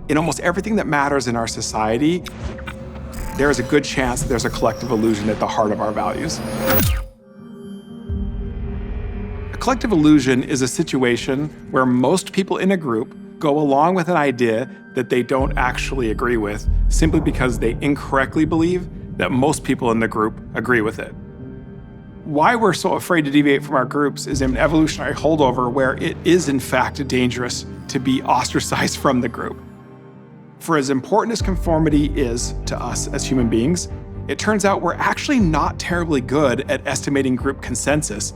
In almost everything that matters in our society, there is a good chance that there's a collective illusion at the heart of our values. A collective illusion is a situation where most people in a group go along with an idea that they don't actually agree with simply because they incorrectly believe that most people in the group agree with it. Why we're so afraid to deviate from our groups is an evolutionary holdover where it is in fact dangerous to be ostracized from the group. For as important as conformity is to us as human beings, it turns out we're actually not terribly good at estimating group consensus.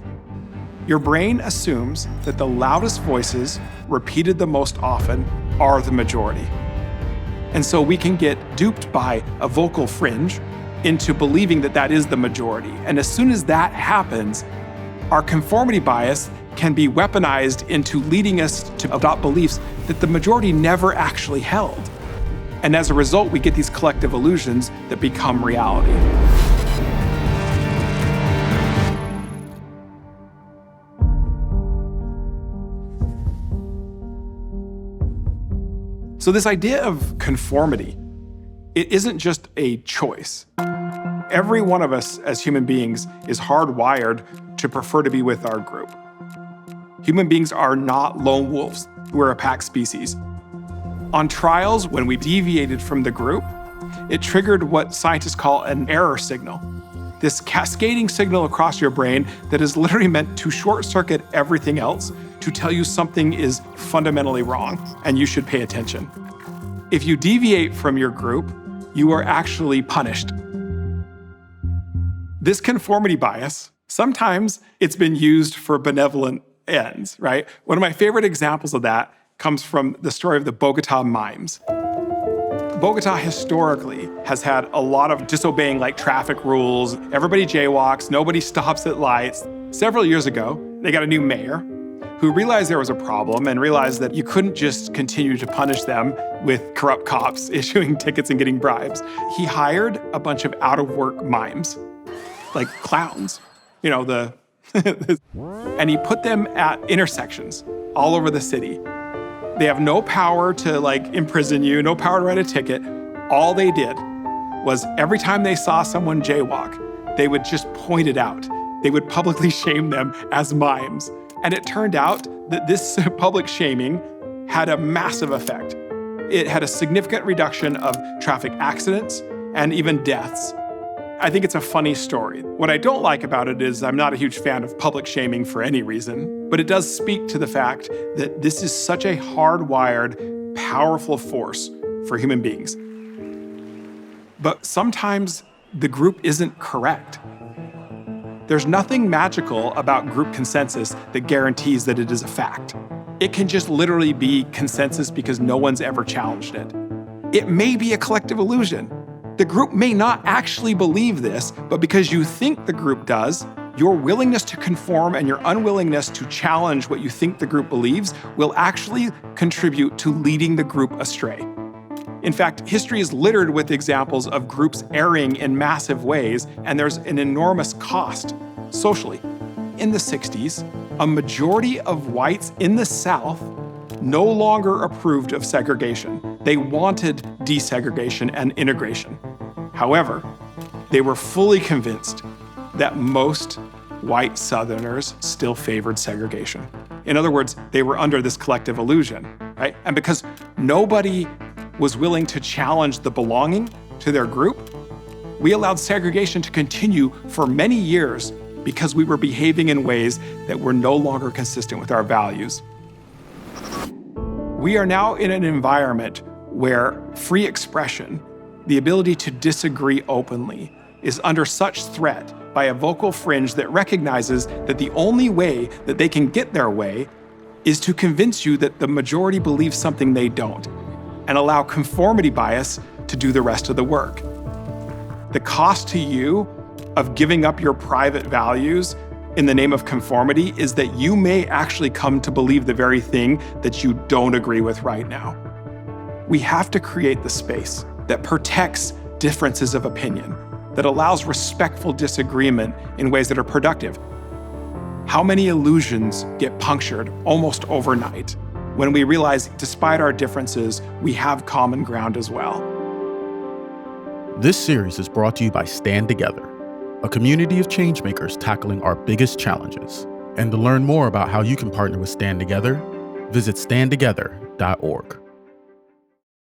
Your brain assumes that the loudest voices, repeated the most often, are the majority. And so we can get duped by a vocal fringe into believing that that is the majority. And as soon as that happens, our conformity bias can be weaponized into leading us to adopt beliefs that the majority never actually held. And as a result, we get these collective illusions that become reality. So this idea of conformity, it isn't just a choice. Every one of us as human beings is hardwired to prefer to be with our group. Human beings are not lone wolves. We're a pack species. On trials, when we deviated from the group, it triggered what scientists call an error signal. This cascading signal across your brain that is literally meant to short-circuit everything else to tell you something is fundamentally wrong and you should pay attention. If you deviate from your group, you are actually punished. This conformity bias, sometimes it's been used for benevolent ends, right? One of my favorite examples of that comes from the story of the Bogota mimes. Bogota historically has had a lot of disobeying like traffic rules. Everybody jaywalks, nobody stops at lights. Several years ago, they got a new mayor who realized there was a problem and realized that you couldn't just continue to punish them with corrupt cops issuing tickets and getting bribes. He hired a bunch of out-of-work mimes, like clowns, and he put them at intersections all over the city. They have no power to imprison you, no power to write a ticket. All they did was every time they saw someone jaywalk, they would just point it out. They would publicly shame them as mimes. And it turned out that this public shaming had a massive effect. It had a significant reduction of traffic accidents and even deaths. I think it's a funny story. What I don't like about it is I'm not a huge fan of public shaming for any reason, but it does speak to the fact that this is such a hardwired, powerful force for human beings. But sometimes the group isn't correct. There's nothing magical about group consensus that guarantees that it is a fact. It can just literally be consensus because no one's ever challenged it. It may be a collective illusion. The group may not actually believe this, but because you think the group does, your willingness to conform and your unwillingness to challenge what you think the group believes will actually contribute to leading the group astray. In fact, history is littered with examples of groups erring in massive ways, and there's an enormous cost socially. In the 60s, a majority of whites in the South no longer approved of segregation. They wanted desegregation and integration. However, they were fully convinced that most white Southerners still favored segregation. In other words, they were under this collective illusion, right? And because nobody was willing to challenge the belonging to their group, we allowed segregation to continue for many years because we were behaving in ways that were no longer consistent with our values. We are now in an environment where free expression, the ability to disagree openly, is under such threat by a vocal fringe that recognizes that the only way that they can get their way is to convince you that the majority believes something they don't, and allow conformity bias to do the rest of the work. The cost to you of giving up your private values in the name of conformity is that you may actually come to believe the very thing that you don't agree with right now. We have to create the space that protects differences of opinion, that allows respectful disagreement in ways that are productive. How many illusions get punctured almost overnight when we realize, despite our differences, we have common ground as well. This series is brought to you by Stand Together, a community of changemakers tackling our biggest challenges. And to learn more about how you can partner with Stand Together, visit standtogether.org.